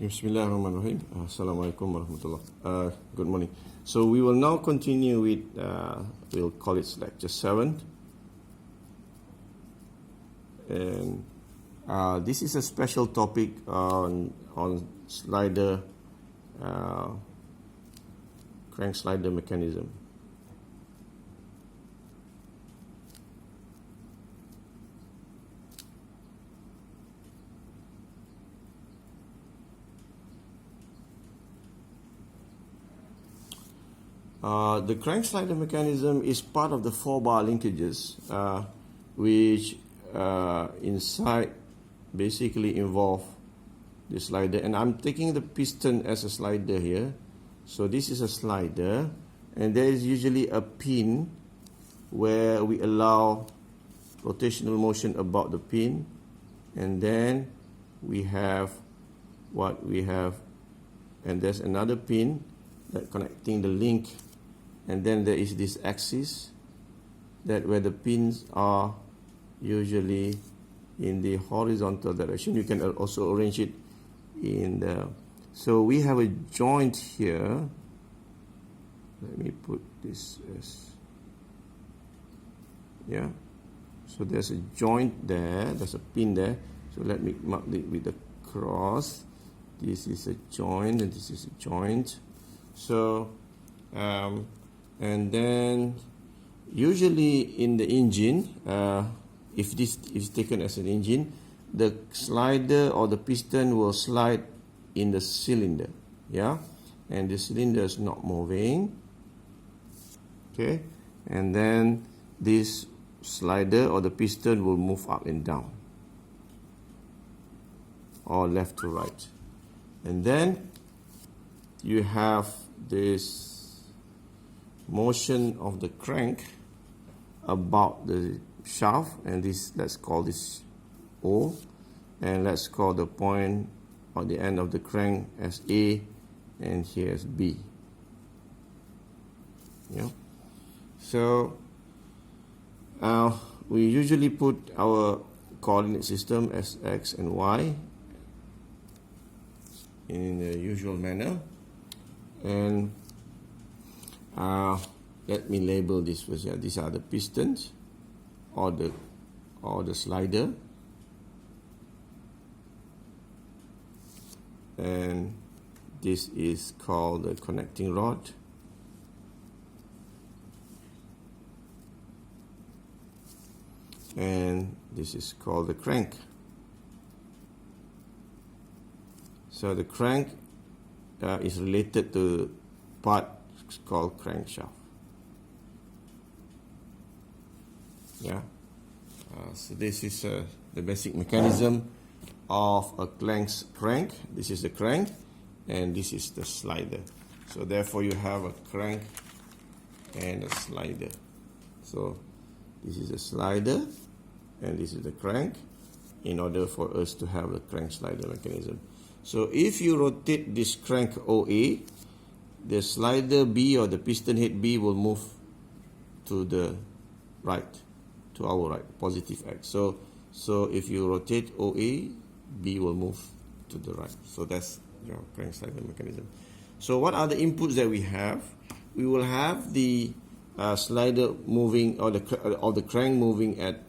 Bismillahirrahmanirrahim. Assalamualaikum warahmatullah. Good morning. So we will now continue with, we'll call it lecture 7. And this is a special topic on slider, crank slider mechanism. The crank slider mechanism is part of the 4-bar linkages, which inside basically involve the slider. And I'm taking the piston as a slider here. So this is a slider, and there is usually a pin where we allow rotational motion about the pin, and then we have what we have, and there's another pin that connecting the link. And then there is this axis that where the pins are usually in the horizontal direction. You can also arrange it in the, so we have a joint here. Let me put this as, yeah. So there's a joint there, there's a pin there. So let me mark it with the cross. This is a joint and this is a joint. So and then usually in the engine, if this is taken as an engine, the slider or the piston will slide in the cylinder, yeah, and the cylinder is not moving, okay, and then this slider or the piston will move up and down or left to right, and then you have this motion of the crank about the shaft, and this, let's call this O, and let's call the point or the end of the crank as A, and here is B. Yeah. So we usually put our coordinate system as X and Y in the usual manner. And let me label this first. Yeah, these are the pistons or the slider, and this is called the connecting rod, and this is called the crank. So the crank is related to part called crankshaft. Yeah. So this is the basic mechanism of a crank. This is the crank, and this is the slider. So therefore you have a crank and a slider. So this is a slider and this is the crank, in order for us to have the crank slider mechanism. So if you rotate this crank OA, the slider B or the piston head B will move to the right, to our right, positive X. So if you rotate OA, B will move to the right. So that's your crank slider mechanism. So what are the inputs that we have? We will have the slider moving, or the crank moving at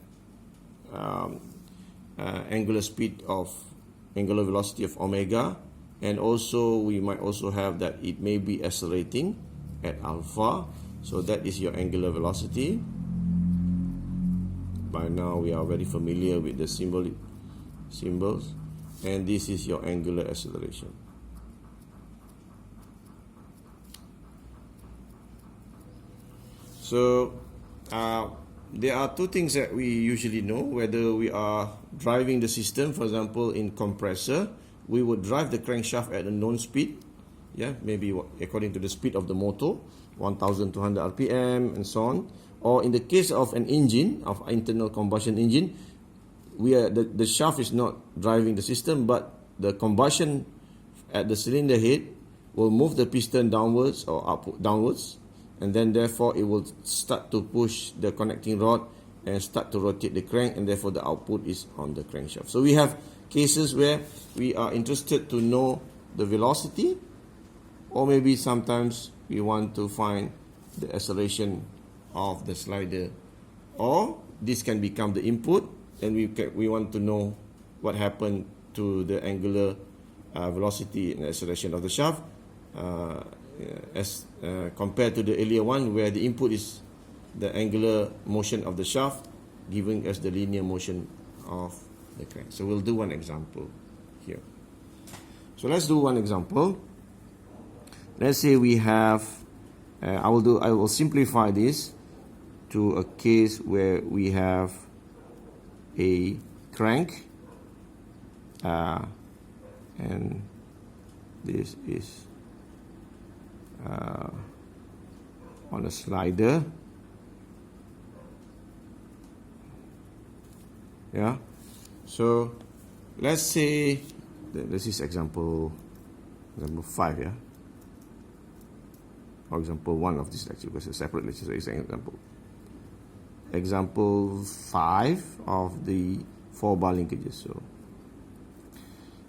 angular speed of, angular velocity of omega. And also we might also have that it may be accelerating at alpha. So that is your angular velocity. By now we are very familiar with the symbols. And this is your angular acceleration. So there are two things that we usually know, whether we are driving the system. For example, in compressor, we would drive the crankshaft at a known speed, yeah, maybe according to the speed of the motor, 1200 RPM and so on. Or in the case of an engine, of internal combustion engine, the shaft is not driving the system, but the combustion at the cylinder head will move the piston downwards or downwards, and then therefore it will start to push the connecting rod and start to rotate the crank, and therefore the output is on the crankshaft. So we have cases where we are interested to know the velocity, or maybe sometimes we want to find the acceleration of the slider, or this can become the input, and we want to know what happened to the angular velocity and acceleration of the shaft as compared to the earlier one, where the input is the angular motion of the shaft, giving us the linear motion of the crank. So we'll do one example here. So let's do one example. Let's say we have, I will simplify this to a case where we have a crank, and this is on a slider. Yeah. So let's say this is example 5. Yeah. For example 1 of this lecture, because it's a separate lecture, so it's an example. Example 5 of the 4-bar linkages. So,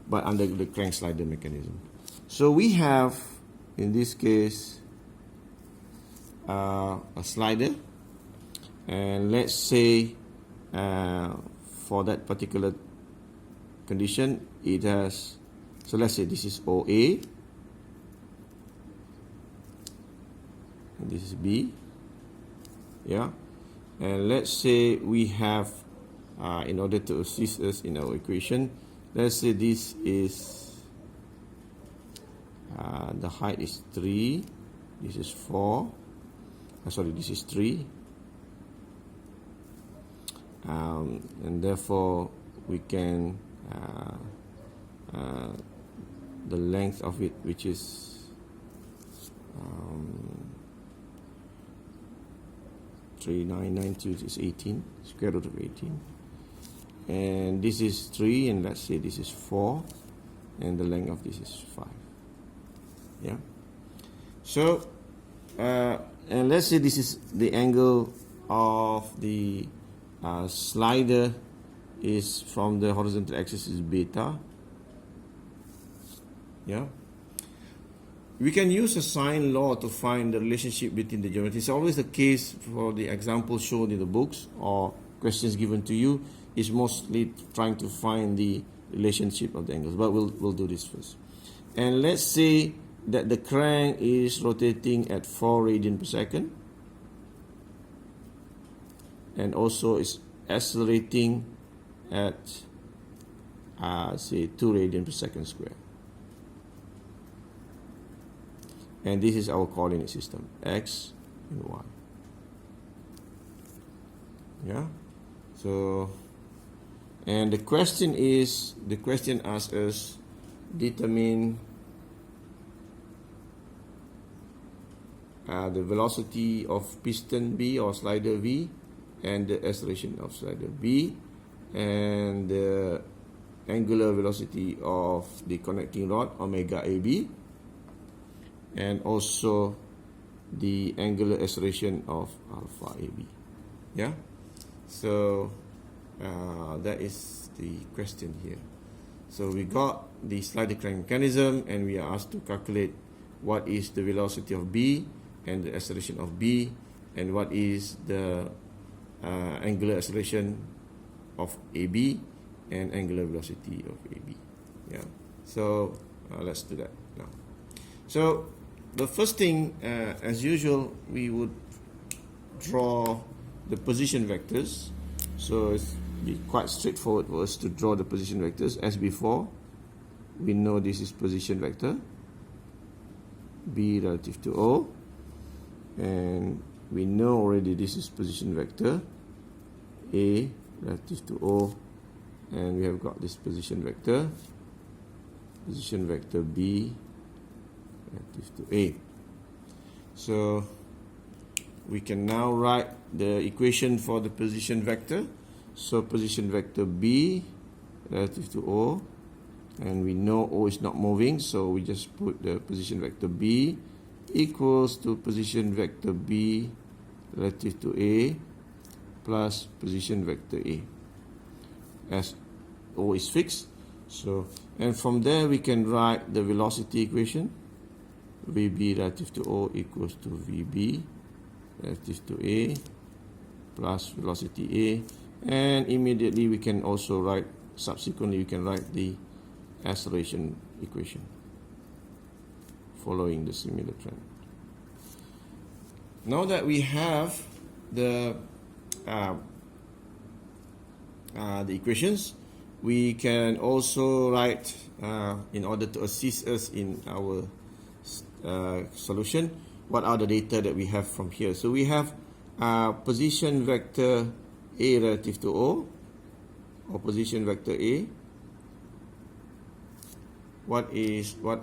but under the crank slider mechanism. So we have, in this case, a slider, and let's say for that particular condition, it has, so let's say this is OA, and this is B, yeah, and let's say we have, in order to assist us in our equation, let's say this is, the height is 3, this is 4, sorry, this is 3, and therefore we can, the length of it, which is 3992 is 18, square root of 18, and this is 3, and let's say this is 4, and the length of this is 5. Yeah. So, and let's say this is the angle of the slider is from the horizontal axis is beta. Yeah. We can use a sine law to find the relationship between the geometry. It's always the case for the example shown in the books or questions given to you. Is mostly trying to find the relationship of the angles, but we'll do this first. And let's say that the crank is rotating at 4 radian per second, and also is accelerating at say 2 radian per second square. And this is our coordinate system, x and y. Yeah. So, and the question asks us determine the velocity of piston B or slider V, and the acceleration of slider B, and the angular velocity of the connecting rod omega AB, and also the angular acceleration of alpha AB. Yeah. So that is the question here. So we got the slider crank mechanism, and we are asked to calculate what is the velocity of B and the acceleration of B, and what is the angular acceleration of AB and angular velocity of AB. Yeah. So let's do that now. So the first thing, as usual, we would draw the position vectors. So it's be quite straightforward for us to draw the position vectors. As before, we know this is position vector B relative to O, and we know already this is position vector A relative to O, and we have got this position vector B relative to A. So we can now write the equation for the position vector. So position vector B relative to O, and we know O is not moving, so we just put the position vector B equals to position vector B relative to A plus position vector A. As O is fixed, So, and from there we can write the velocity equation. VB relative to O equals to VB relative to A plus velocity A, and immediately we can also write, subsequently we can write the acceleration equation following the similar trend. Now that we have the equations, we can also write, in order to assist us in our solution, what are the data that we have from here. So we have position vector A relative to O, or position vector A. What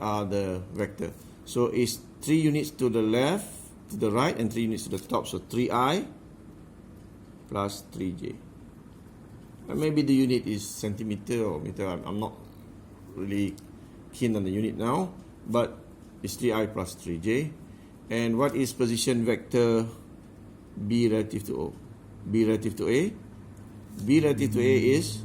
are the vector? So it's 3 units to the left, to the right, and 3 units to the top. So 3i plus 3j. Maybe the unit is centimeter or meter. I'm not really keen on the unit now, but it's 3i plus 3j. And what is position vector B relative to O? B relative to A? B relative to A is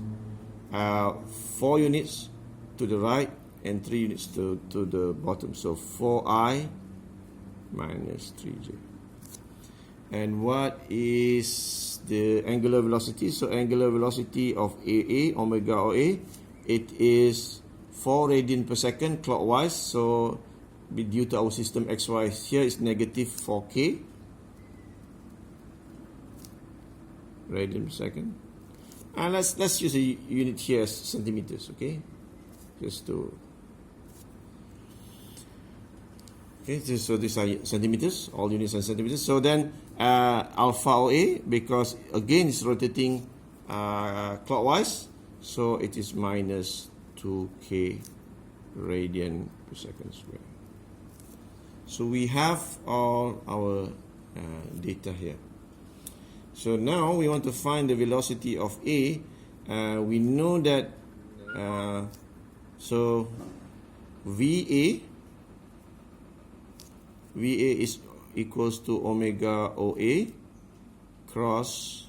4 units to the right and 3 units to the bottom. So 4i minus 3j. And what is the angular velocity? So angular velocity of AA, omega OA, it is 4 radian per second clockwise. So due to our system XY, here is negative 4k radian per second. And let's use a unit here as centimeters, okay? Just to so these are centimeters, all units are centimeters. So then alpha OA, because again it's rotating clockwise, so it is minus 2k radian per second square. So we have all our data here. So now we want to find the velocity of A. We know that so VA is equals to omega OA cross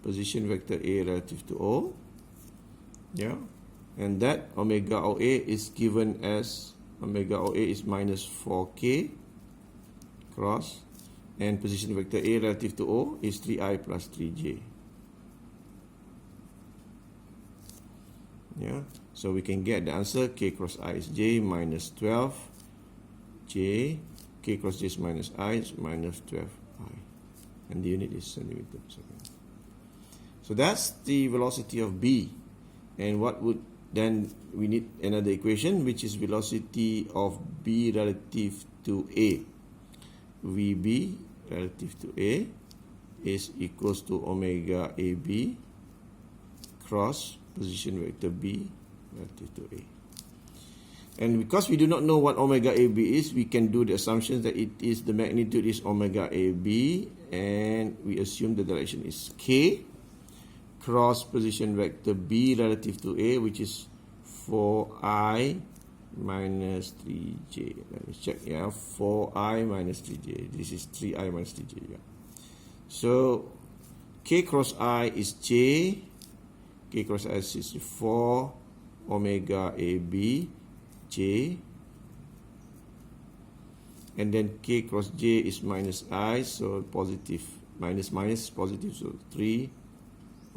position vector A relative to O. Yeah, and that omega OA is given as omega OA is minus 4k cross, and position vector A relative to O is 3i plus 3j. Yeah, so we can get the answer. K cross I is j minus 12 j. K cross j is minus I is minus 12i, and the unit is centimeter per second. So that's the velocity of B. And what would then we need another equation, which is velocity of B relative to A. VB relative to A is equals to omega AB cross position vector B relative to A. And because we do not know what omega AB is, we can do the assumption that it is, the magnitude is omega AB, and we assume the direction is K cross position vector B relative to A, which is 4i minus 3j. Let me check. Yeah, 4i minus 3j. This is 3i minus 3j. Yeah. So K cross I is j. K cross I is 4 omega AB j, and then K cross j is minus I, so positive, minus minus positive, so 3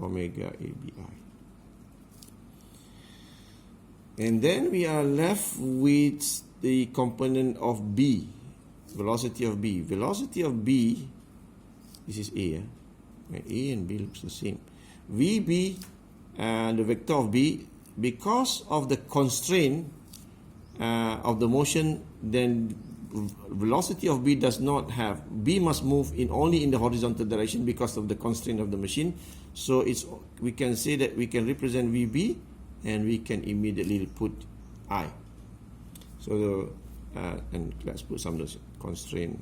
omega ABI. And then we are left with the component of B, velocity of B. Velocity of B, this is A, A and B looks the same. VB, the vector of B, because of the constraint of the motion, then velocity of B does not have, B must move in only in the horizontal direction because of the constraint of the machine. So it's, we can say that we can represent VB and we can immediately put I. So and let's put some of those constrained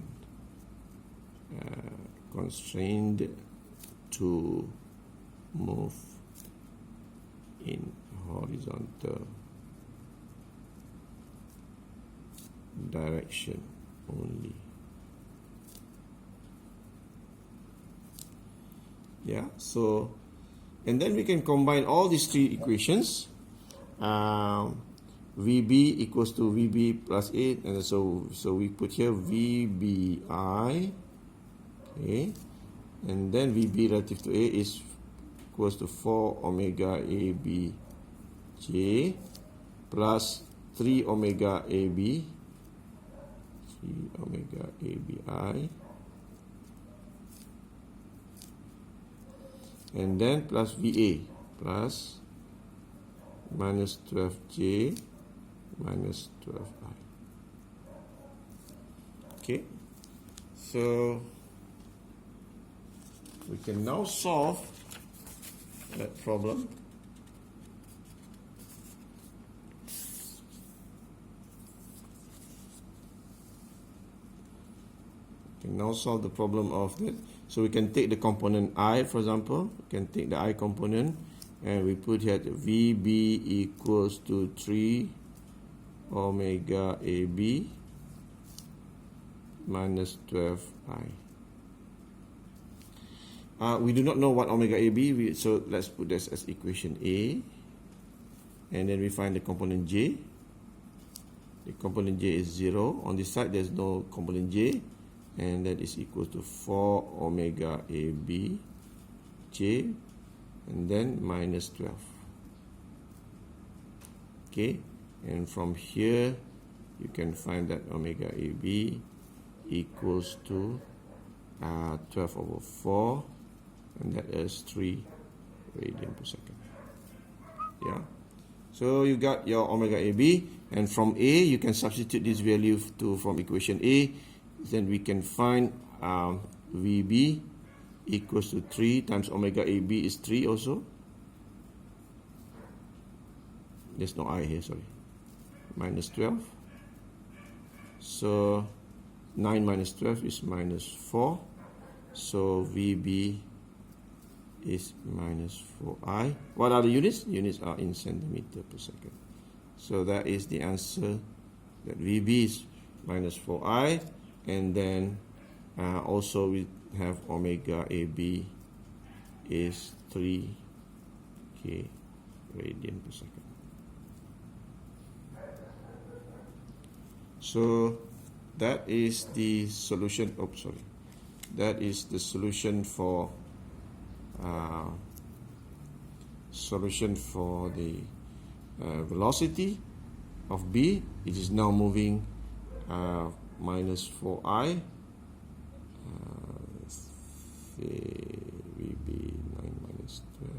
to move in horizontal direction only. Yeah, so and then we can combine all these three equations VB equals to VB plus 8, and so we put here VBI, okay, and then VB relative to A is equals to 4 omega ABJ plus 3 omega AB, 3 omega ABI, and then plus VA plus minus 12J minus 12I. Okay, so we can now solve that problem. We can now solve the problem of that. So we can take the component I, for example. We can take the I component, and we put here VB equals to 3 omega AB minus 12I. We do not know what omega AB, so let's put this as equation A, and then we find the component J. The component J is 0. On this side there's no component J, and that is equal to 4 omega AB J, and then minus 12. Okay, and from here you can find that omega AB equals to 12 over 4, and that is 3 radian per second. Yeah, so you got your omega AB, and from A you can substitute this value from equation A. Then we can find VB equals to 3 times omega AB is 3 also. There's no I here, sorry. Minus 12. So 9 minus 12 is minus 4. So VB is minus 4I. What are the units? The units are in centimeter per second. So that is the answer, that VB is minus 4I. And then also we have omega AB is 3 radian per second. So that is the solution. Oh, sorry. That is the solution for the velocity of B. It is now moving minus 4I. VB 9 minus 12.